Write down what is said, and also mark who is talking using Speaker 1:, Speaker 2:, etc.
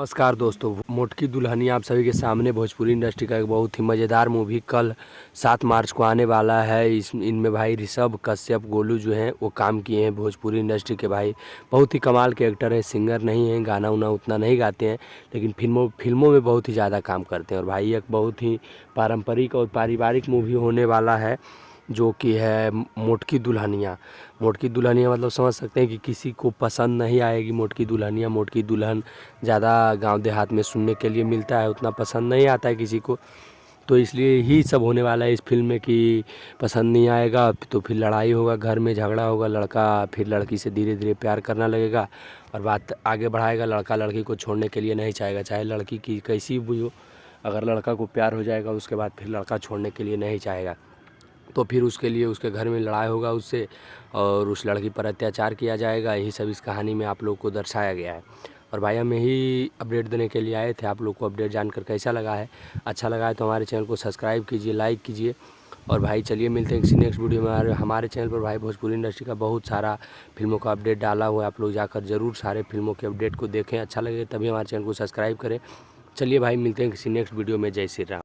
Speaker 1: नमस्कार दोस्तों, मोटकी दुल्हनिया आप सभी के सामने भोजपुरी इंडस्ट्री का एक बहुत ही मज़ेदार मूवी कल 7 मार्च को आने वाला है। इनमें भाई ऋषभ कश्यप गोलू जो हैं वो काम किए हैं। भोजपुरी इंडस्ट्री के भाई बहुत ही कमाल के एक्टर हैं, सिंगर नहीं हैं, गाना उना उतना नहीं गाते हैं, लेकिन फिल्मों में बहुत ही ज़्यादा काम करते हैं। और भाई एक बहुत ही पारंपरिक और पारिवारिक मूवी होने वाला है जो कि है मोटकी दुल्हनिया। मोटकी दुल्हनिया मतलब समझ सकते हैं कि किसी को पसंद नहीं आएगी मोटकी दुल्हनिया। मोटकी दुल्हन ज़्यादा गांव देहात में सुनने के लिए मिलता है, उतना पसंद नहीं आता है किसी को, तो इसलिए ही सब होने वाला है इस फिल्म में कि पसंद नहीं आएगा तो फिर लड़ाई होगा, घर में झगड़ा होगा, लड़का फिर लड़की से धीरे धीरे प्यार करना लगेगा और बात आगे बढ़ाएगा। लड़का लड़की को छोड़ने के लिए नहीं चाहेगा, चाहे लड़की की कैसी भी हो। अगर लड़का को प्यार हो जाएगा उसके बाद फिर लड़का छोड़ने के लिए नहीं चाहेगा, तो फिर उसके लिए उसके घर में लड़ाई होगा उससे और उस लड़की पर अत्याचार किया जाएगा। यही सब इस कहानी में आप लोग को दर्शाया गया है। और भाई हम यही अपडेट देने के लिए आए थे। आप लोग को अपडेट जानकर कैसा लगा है? अच्छा लगा है तो हमारे चैनल को सब्सक्राइब कीजिए, लाइक कीजिए। और भाई चलिए मिलते हैं किसी नेक्स्ट वीडियो में। हमारे चैनल पर भाई भोजपुरी इंडस्ट्री का बहुत सारा फिल्मों का अपडेट डाला हुआ है, आप लोग जाकर ज़रूर सारे फिल्मों के अपडेट को देखें। अच्छा लगे तभी हमारे चैनल को सब्सक्राइब करें। चलिए भाई मिलते हैं किसी नेक्स्ट वीडियो में। जय श्री राम।